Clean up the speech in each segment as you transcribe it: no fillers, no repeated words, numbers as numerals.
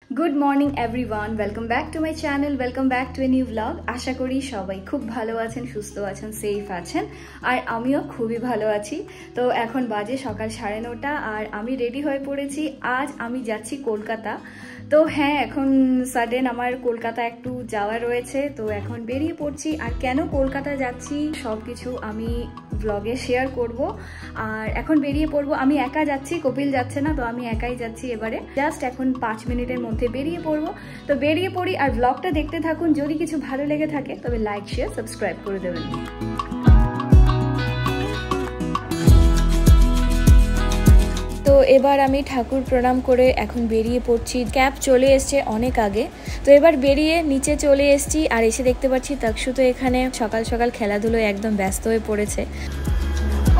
Good morning everyone, welcome back to my channel, welcome back to a new blog. আশা করি সবাই খুব ভালো আছেন, সুস্থ আছেন, সেফ আছেন, আর আমিও খুবই ভালো আছি। তো এখন বাজে সকাল 9:30 আর আমি রেডি হয়ে পড়েছি। আজ আমি যাচ্ছি কলকাতা। তো হ্যাঁ, এখন সাডেন আমার কলকাতা একটু যাওয়া রয়েছে, তো এখন বেরিয়ে পড়ছি। আর কেন কলকাতা যাচ্ছি সব কিছু আমি ব্লগে শেয়ার করব। আর এখন বেরিয়ে পড়বো, আমি একা যাচ্ছি, কপিল যাচ্ছে না, তো আমি একাই যাচ্ছি এবারে। জাস্ট এখন 5 মিনিটের মধ্যে বেরিয়ে পড়বো। তো বেরিয়ে পড়ি আর ব্লগটা দেখতে থাকুন। যদি কিছু ভালো লেগে থাকে তবে লাইক, শেয়ার, সাবস্ক্রাইব করে দেবেন। তো এবার আমি ঠাকুর প্রণাম করে এখন বেরিয়ে পড়ছি। ক্যাব চলে এসছে অনেক আগে, তো এবার বেরিয়ে নিচে চলে এসছি। আর এসে দেখতে পাচ্ছি তক্ষু তো এখানে সকাল সকাল খেলাধুলোয় একদম ব্যস্ত হয়ে পড়েছে।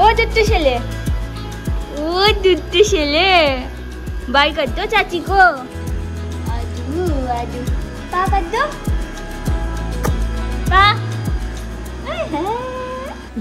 ও দুট্টু ছেলে, ও দুট্টু ছেলে, বাই কর দো চাচি को। আদু আদু পা কর দো পা।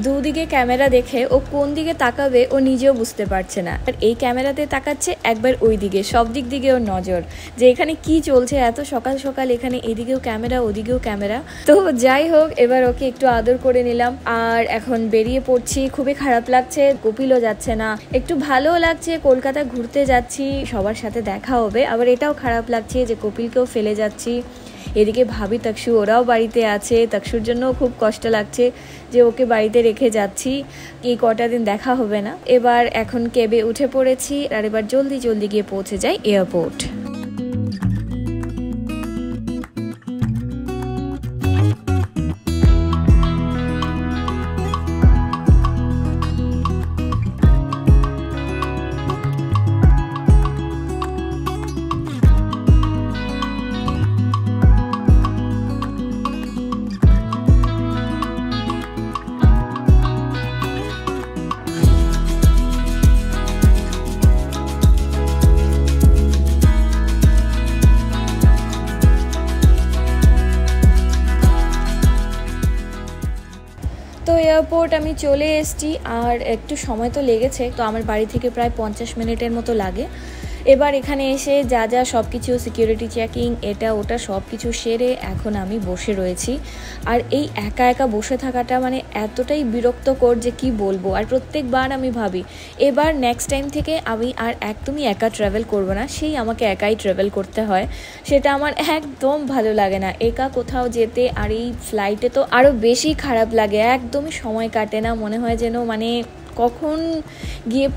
দুদিকে ক্যামেরা দেখে ও কোন দিকে তাকাবে ও নিজেও বুঝতে পারছে না। আর এই ক্যামেরাতে তাকাচ্ছে একবার ওই দিকে, সব দিক দিকে ওর নজর যে এখানে কি চলছে এত সকাল সকাল, এখানে এদিকেও ক্যামেরা ওদিকেও ক্যামেরা। তো যাই হোক, এবার ওকে একটু আদর করে নিলাম আর এখন বেরিয়ে পড়ছি। খুবই খারাপ লাগছে, কপিলও যাচ্ছে না। একটু ভালোও লাগছে, কলকাতা ঘুরতে যাচ্ছি, সবার সাথে দেখা হবে। আবার এটাও খারাপ লাগছে যে কপিলকেও ফেলে যাচ্ছি। এদিকে ভাবি তক্ষু ওরাও বাড়িতে আছে, তক্ষুর জন্যও খুব কষ্ট লাগছে যে ওকে বাড়িতে রেখে যাচ্ছি, এই কটা দিন দেখা হবে না। এবার এখন ক্যাবে উঠে পড়েছি আর এবার জলদি জলদি গিয়ে পৌঁছে যাই এয়ারপোর্ট। তো এয়ারপোর্ট আমি চলে এসেছি আর একটু সময় তো লেগেছে, তো আমার বাড়ি থেকে প্রায় 50 মিনিটের মতো লাগে। এবার এখানে এসে যা যা সব কিছু সিকিউরিটি চেকিং এটা ওটা সব কিছু সেরে এখন আমি বসে রয়েছি। আর এই একা একা বসে থাকাটা মানে এতটাই বিরক্তকর যে কি বলবো। আর প্রত্যেকবার আমি ভাবি এবার নেক্সট টাইম থেকে আমি আর একদমই একা ট্রাভেল করব না, সেই আমাকে একাই ট্রাভেল করতে হয়। সেটা আমার একদম ভালো লাগে না একা কোথাও যেতে। আর এই ফ্লাইটে তো আরও বেশি খারাপ লাগে, একদমই সময় কাটে না, মনে হয় যেন মানে কখন গিয়ে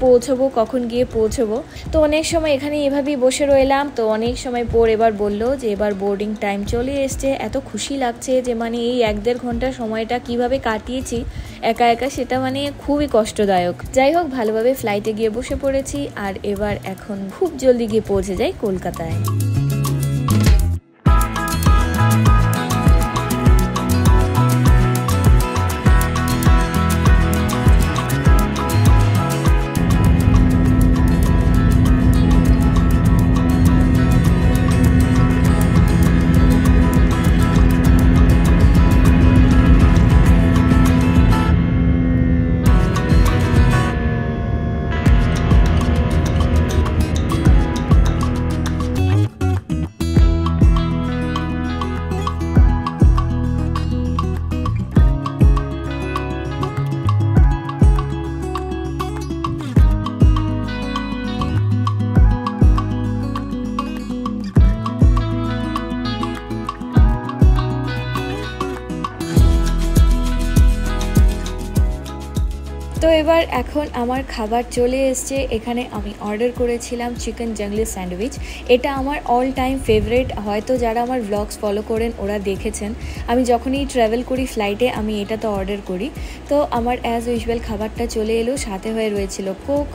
পৌঁছবো। তো অনেক সময় এখানে এভাবেই বসে রইলাম। তো অনেক সময় পর এবার বললো যে এবার বোর্ডিং টাইম চলে এসছে। এত খুশি লাগছে যে মানে এই 1-1.5 ঘন্টা সময়টা কিভাবে কাটিয়েছি একা একা, সেটা মানে খুবই কষ্টদায়ক। যাই হোক, ভালোভাবে ফ্লাইটে গিয়ে বসে পড়েছি আর এবার এখন খুব জলদি গিয়ে পৌঁছে যাই কলকাতায়। তো এবার এখন আমার খাবার চলে এসছে। এখানে আমি অর্ডার করেছিলাম চিকেন জাংলি স্যান্ডউইচ। এটা আমার অল টাইম ফেভারিট। হয়তো যারা আমার ব্লগস ফলো করেন ওরা দেখেছেন, আমি যখনই ট্রাভেল করি ফ্লাইটে আমি এটা তো অর্ডার করি। তো আমার অ্যাজ ইউজুয়াল খাবারটা চলে এলো, সাথে হয়ে রয়েছিল কোক।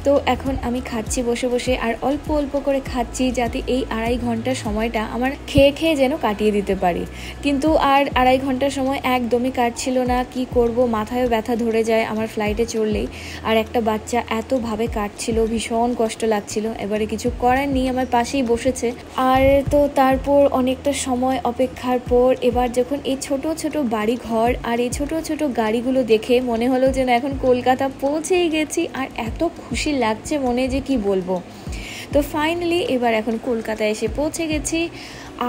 তো এখন আমি খাচ্ছি বসে বসে, আর অল্প অল্প করে খাচ্ছি যাতে এই 2.5 ঘন্টার সময়টা আমার খেয়ে খেয়ে যেন কাটিয়ে দিতে পারি। কিন্তু আর 2.5 ঘন্টার সময় একদমই কাটছিল না। কি করব, মাথায়ও ব্যথা ধরে যায় আমার ফ্লাইটে চড়লেই। আর একটা বাচ্চা এতভাবে কাটছিল, ভীষণ কষ্ট লাগছিল। এবারে কিছু করার নেই, আমার পাশেই বসেছে। আর তো তারপর অনেকটা সময় অপেক্ষার পর এবার যখন এই ছোট ছোট বাড়ি ঘর আর এই ছোট ছোট গাড়িগুলো দেখে মনে হলো যেন এখন কলকাতা পৌঁছেই গেছি। আর এত খুশি লাগছে মনে যে কি বলবো। তো ফাইনালি এবার এখন কলকাতায় এসে পৌঁছে গেছি।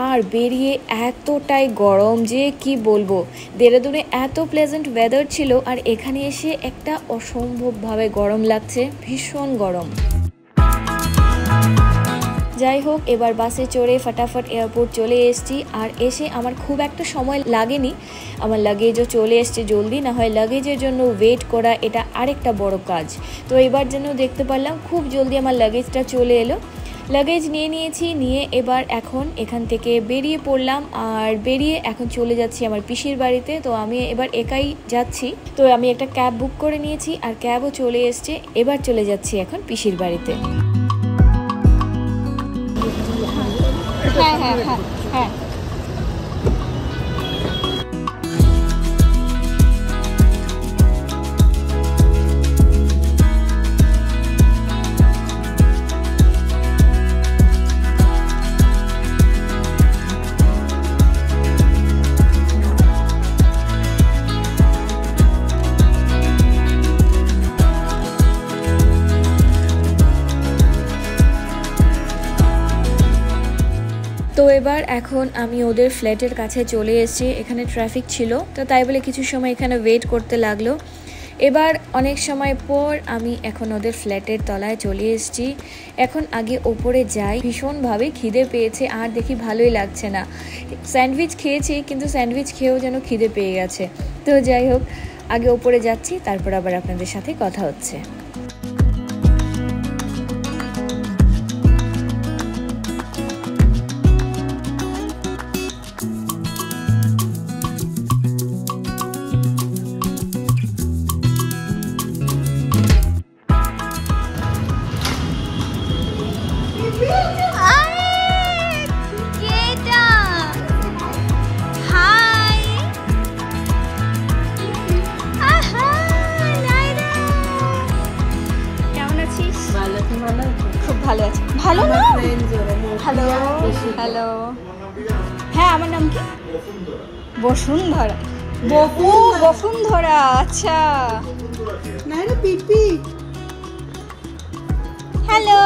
আর বেরিয়ে এতটাই গরম যে কি বলবো, দেরাদুনে এত প্লেজেন্ট ওয়েদার ছিল আর এখানে এসে একটা অসম্ভবভাবে গরম লাগছে, ভীষণ গরম। যাই হোক, এবার বাসে চড়ে ফটাফট এয়ারপোর্ট চলে এসেছি। আর এসে আমার খুব একটা সময় লাগেনি, আমার লাগেজও চলে এসছে জলদি, না হয় লাগেজের জন্য ওয়েট করা এটা আরেকটা বড় কাজ। তো এবার যেন দেখতে পারলাম খুব জলদি আমার লাগেজটা চলে এলো। লাগেজ নিয়ে নিয়েছি, নিয়ে এবার এখন এখান থেকে বেরিয়ে পড়লাম। আর বেরিয়ে এখন চলে যাচ্ছি আমার পিসির বাড়িতে। তো আমি এবার একাই যাচ্ছি, তো আমি একটা ক্যাব বুক করে নিয়েছি আর ক্যাবও চলে এসছে। এবার চলে যাচ্ছি এখন পিসির বাড়িতে। হ্যাঁ হ্যাঁ হ্যাঁ হ্যাঁ। তো এবার এখন আমি ওদের ফ্ল্যাটের কাছে চলে এসেছি। এখানে ট্রাফিক ছিল, তো তাই বলে কিছু সময় এখানে ওয়েট করতে লাগলো। এবার অনেক সময় পর আমি এখন ওদের ফ্ল্যাটের তলায় চলে এসেছি। এখন আগে ওপরে যাই, ভীষণভাবে খিদে পেয়েছে আর দেখি ভালোই লাগছে না। স্যান্ডউইচ খেয়েছি, কিন্তু স্যান্ডউইচ খেয়েও যেন খিদে পেয়ে গেছে। তো যাই হোক, আগে ওপরে যাচ্ছি, তারপর আবার আপনাদের সাথে কথা হচ্ছে। খুব ভালো আছে। ভালো না? Hello hello. হ্যাঁ, আমার নাম কি? বসুন্ধরা। বসুন্ধরা, আচ্ছা। হ্যালো।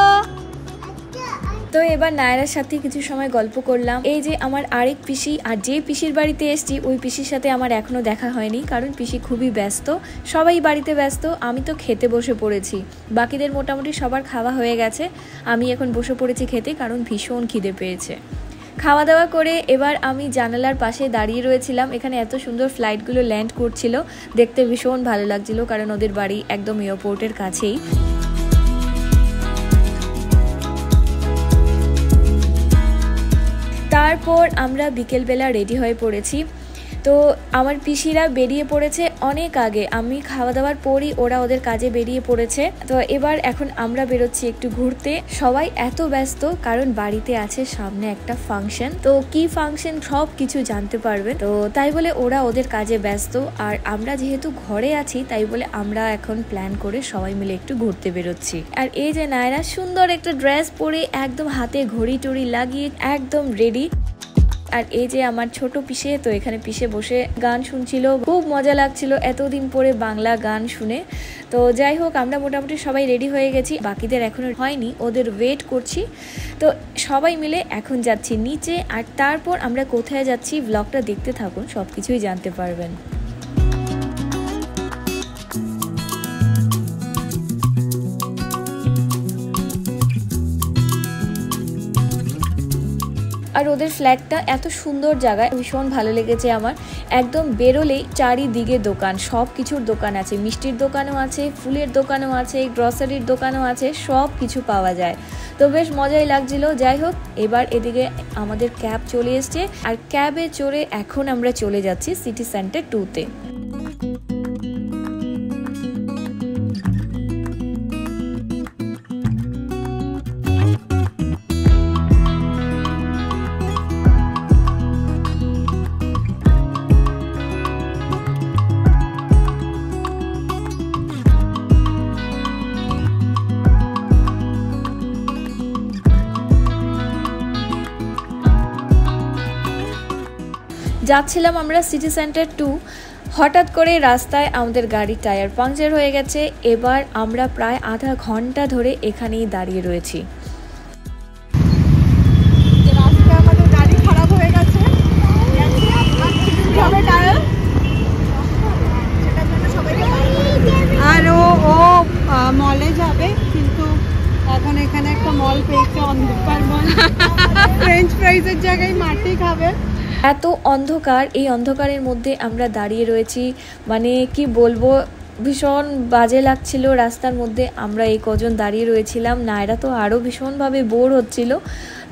তো এবার নায়রার সাথে কিছু সময় গল্প করলাম। এই যে আমার আরেক পিসি, আর যে পিসির বাড়িতে এসেছি ওই পিসির সাথে আমার এখনো দেখা হয়নি, কারণ পিসি খুবই ব্যস্ত, সবাই বাড়িতে ব্যস্ত। আমি তো খেতে বসে পড়েছি, বাকিদের মোটামুটি সবার খাওয়া হয়ে গেছে, আমি এখন বসে পড়েছি খেতে, কারণ ভীষণ খিদে পেয়েছে। খাওয়া দাওয়া করে এবার আমি জানালার পাশে দাঁড়িয়ে রয়েছিলাম। এখানে এত সুন্দর ফ্লাইটগুলো ল্যান্ড করছিল, দেখতে ভীষণ ভালো লাগছিল, কারণ ওদের বাড়ি একদম এয়ারপোর্টের কাছেই। তারপর আমরা বিকেলবেলা রেডি হয়ে পড়েছি। তো আমার পিসিরা বেরিয়ে পড়েছে অনেক আগে, আমি খাওয়া দাওয়ার পরই ওরা ওদের কাজে বেরিয়ে পড়েছে। তো এবার এখন আমরা বেরোচ্ছি একটু ঘুরতে। সবাই এত ব্যস্ত, কারণ বাড়িতে আছে সামনে একটা ফাংশন, তো কি ফাংশন সব কিছু জানতে পারবে। তো তাই বলে ওরা ওদের কাজে ব্যস্ত, আর আমরা যেহেতু ঘরে আছি তাই বলে আমরা এখন প্ল্যান করে সবাই মিলে একটু ঘুরতে বেরোচ্ছি। আর এই যে নায়রা সুন্দর একটা ড্রেস পরে একদম হাতে ঘড়ি টড়ি লাগিয়ে একদম রেডি। আর এই যে আমার ছোট পিসে, তো এখানে পিসে বসে গান শুনছিল, খুব মজা লাগছিল এতদিন পরে বাংলা গান শুনে। তো যাই হোক, আমরা মোটামুটি সবাই রেডি হয়ে গেছি, বাকিদের এখনো হয়নি, ওদের ওয়েট করছি। তো সবাই মিলে এখন যাচ্ছি নিচে, আর তারপর আমরা কোথায় যাচ্ছি ব্লগটা দেখতে থাকুন, সব কিছুই জানতে পারবেন। আর ওদের ফ্ল্যাটটা এত সুন্দর জায়গায়, ভীষণ ভালো লেগেছে আমার। একদম বেরোলেই চারিদিকে দোকান, সব কিছুর দোকান আছে, মিষ্টির দোকানও আছে, ফুলের দোকানও আছে, গ্রসারির দোকানও আছে, সব কিছু পাওয়া যায়। তো বেশ মজাই লাগছিল। যাই হোক, এবার এদিকে আমাদের ক্যাব চলে এসছে, আর ক্যাবে চড়ে এখন আমরা চলে যাচ্ছি সিটি সেন্টার 2-তে। যাচ্ছিলাম আমরা সিটি সেন্টার 2, হঠাৎ করে রাস্তায় আমাদের গাড়ির টায়ার পাংচার হয়ে গেছে। এবার আমরা প্রায় আধা ঘন্টা ধরে এখানেই দাঁড়িয়ে রয়েছি। প্রত্যেক জায়গায় মাটি খাবে। এত অন্ধকার, এই অন্ধকারের মধ্যে আমরা দাঁড়িয়ে রয়েছি, মানে কি বলবো, ভীষণ বাজে লাগছিল। রাস্তার মধ্যে আমরা এই কজন দাঁড়িয়ে রয়েছিলাম। নায়রা তো আরও ভীষণভাবে বোর হচ্ছিল।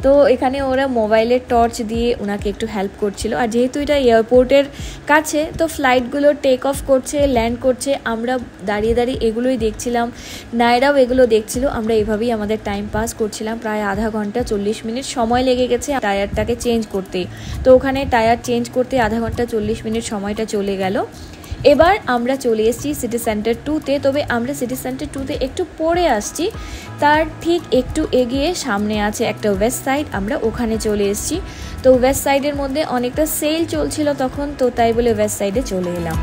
তো এখানে ওরা মোবাইলের টর্চ দিয়ে ওনাকে একটু হেল্প করছিল। আর যেহেতু এটা এয়ারপোর্টের কাছে, তো ফ্লাইটগুলো টেক অফ করছে, ল্যান্ড করছে, আমরা দাঁড়িয়ে দাঁড়িয়ে এগুলোই দেখছিলাম। নায়রাও এগুলো দেখছিল। আমরা এভাবেই আমাদের টাইম পাস করছিলাম। প্রায় আধা ঘন্টা 40 মিনিট সময় লেগে গেছে টায়ারটাকে চেঞ্জ করতে। তো ওখানে টায়ার চেঞ্জ করতে আধা ঘন্টা 40 মিনিট সময়টা চলে গেল। এবার আমরা চলে এসেছি সিটি সেন্টার 2-তে। তবে আমরা সিটি সেন্টার 2-তে একটু পরে আসছি, তার ঠিক একটু এগিয়ে সামনে আছে একটা ওয়েস্ট সাইড, আমরা ওখানে চলে এসেছি। তো ওয়েস্ট সাইডের মধ্যে অনেকটা সেল চলছিল তখন, তো তাই বলে ওয়েস্ট সাইডে চলে এলাম।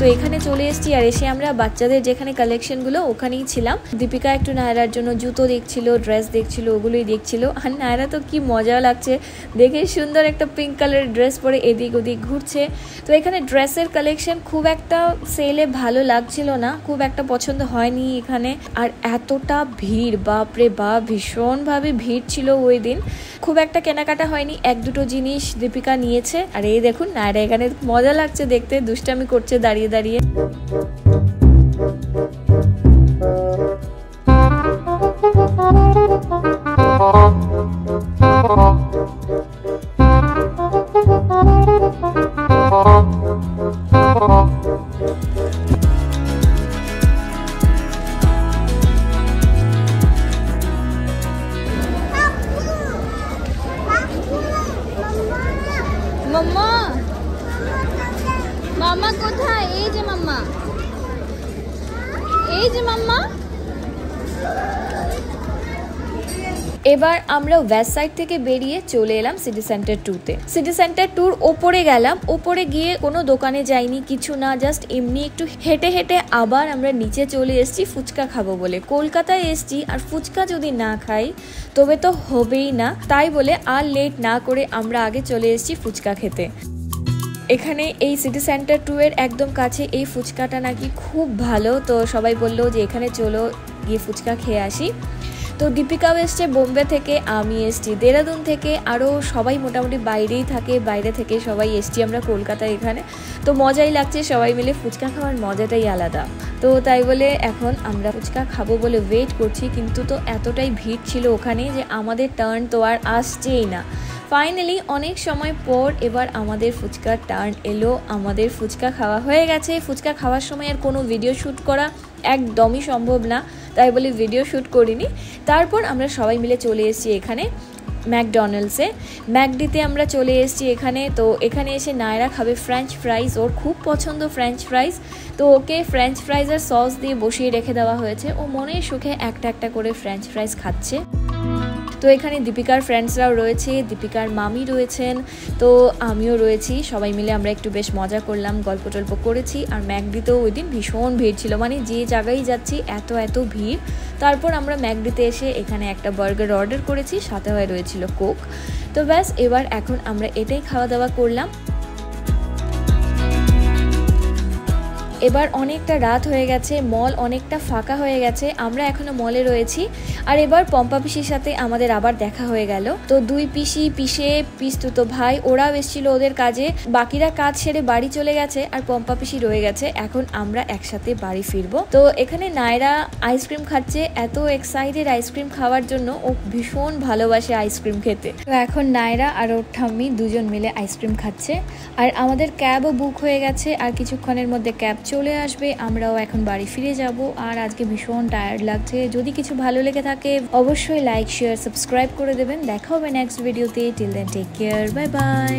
তো এখানে চলে এসেছি। আর এসে আমরা বাচ্চাদের যেখানে কালেকশনগুলো ওখানেই ছিলাম। দীপিকা একটু নায়রার জন্য জুতো দেখছিল, ড্রেস দেখছিল, ওগুলোই দেখছিল। আর নায়রা তো কি মজা লাগছে দেখে, সুন্দর একটা পিঙ্ক কালারের ড্রেস পরে এদিক ওদিক ঘুরছে। তো এখানে ড্রেসের কালেকশন খুব একটা সেলে ভালো লাগছিল না, খুব একটা পছন্দ হয়নি এখানে। আর এতটা ভিড়, বাপরে বাপ, ভীষণভাবে ভিড় ছিল ওই দিন। খুব একটা কেনাকাটা হয়নি, এক দুটো জিনিস দীপিকা নিয়েছে। আর এই দেখুন নায়রা এখানে মজা লাগছে দেখতে, দুষ্টামি করছে দাঁড়িয়ে দাঁড়িয়ে। মাম্মা, মাম্মা কোথায়? এই যে মাম্মা, এই যে মাম্মা। এবার আমরা ওয়েস্ট সাইড থেকে বেরিয়ে চলে এলাম সিটি সেন্টার 2-তে। সিটি সেন্টার 2-র ওপরে গেলাম। ওপরে গিয়ে কোনো দোকানে যাইনি, কিছু না, জাস্ট এমনি একটু হেঁটে হেঁটে আবার আমরা নিচে চলে এসেছি ফুচকা খাবো বলে। কলকাতায় এসেছি আর ফুচকা যদি না খাই তবে তো হবেই না। তাই বলে আর লেট না করে আমরা আগে চলে এসেছি ফুচকা খেতে। এখানে এই সিটি সেন্টার 2-এর একদম কাছে এই ফুচকাটা নাকি খুব ভালো। তো সবাই বললো যে এখানে চলো গিয়ে ফুচকা খেয়ে আসি। তো দীপিকাও এসছে বোম্বে থেকে, আমি এসছি দেরাদুন থেকে, আরও সবাই মোটামুটি বাইরেই থাকে, বাইরে থেকে সবাই এসছি আমরা কলকাতায় এখানে। তো মজাই লাগছে, সবাই মিলে ফুচকা খাওয়ার মজাটাই আলাদা। তো তাই বলে এখন আমরা ফুচকা খাবো বলে ওয়েট করছি, কিন্তু তো এতটাই ভিড় ছিল ওখানে যে আমাদের টার্ন তো আর আসছেই না। ফাইনালি অনেক সময় পর এবার আমাদের ফুচকার টার্ন এলো, আমাদের ফুচকা খাওয়া হয়ে গেছে। ফুচকা খাওয়ার সময় আর কোনো ভিডিও শ্যুট করা একদমই সম্ভব না, তাই বলে ভিডিও শ্যুট করিনি। তারপর আমরা সবাই মিলে চলে এসেছি এখানে ম্যাকডোনাল্ডসে। ম্যাকডিতে আমরা চলে এসেছি এখানে। তো এখানে এসে নায়রা খাবে ফ্রেঞ্চ ফ্রাইজ, ওর খুব পছন্দ ফ্রেঞ্চ ফ্রাইজ। তো ওকে ফ্রেঞ্চ ফ্রাইজ আর সস দিয়ে বসিয়ে রেখে দেওয়া হয়েছে, ও মনের সুখে একটা একটা করে ফ্রেঞ্চ ফ্রাইজ খাচ্ছে। তো এখানে দীপিকার ফ্রেন্ডসরাও রয়েছে, দীপিকার মামি রয়েছেন, তো আমিও রয়েছি। সবাই মিলে আমরা একটু বেশ মজা করলাম, গল্প টল্প করেছি। আর ম্যাকডিতেও ওই দিন ভীষণ ভিড় ছিল, মানে যে জায়গায় যাচ্ছি এত ভিড়। তারপর আমরা ম্যাকডিতে এসে এখানে একটা বার্গার অর্ডার করেছি, সাথে হয়ে রয়েছিল কোক। তো ব্যাস এবার এখন আমরা এটাই খাওয়া দাওয়া করলাম। এবার অনেকটা রাত হয়ে গেছে, মল অনেকটা ফাঁকা হয়ে গেছে, আমরা এখনো মলে রয়েছি। আর এবার পম্পা পিসির সাথে আমাদের আবার দেখা হয়ে গেল। তো দুই পিসি, পিসে, পিস্তুতো ভাই ওরাও এসেছিল ওদের কাজে। বাকিরা কাজ সেরে বাড়ি চলে গেছে আর পম্পা পিসি রয়ে গেছে। এখন আমরা একসাথে বাড়ি ফিরবো। তো এখানে নায়রা আইসক্রিম খাচ্ছে, এত এক্সাইটেড আইসক্রিম খাওয়ার জন্য, ও ভীষণ ভালোবাসে আইসক্রিম খেতে। তো এখন নায়রা আর ওর ঠাম্মি দুজন মিলে আইসক্রিম খাচ্ছে। আর আমাদের ক্যাবও বুক হয়ে গেছে, আর কিছুক্ষণের মধ্যে ক্যাব চলে আসবে, আমরাও এখন বাড়ি ফিরে যাব। আর আজকে ভীষণ টায়ার্ড লাগছে। যদি কিছু ভালো লেগে থাকে অবশ্যই লাইক, শেয়ার, সাবস্ক্রাইব করে দেবেন। দেখা হবে নেক্সট ভিডিওতে। Till then take care, bye by.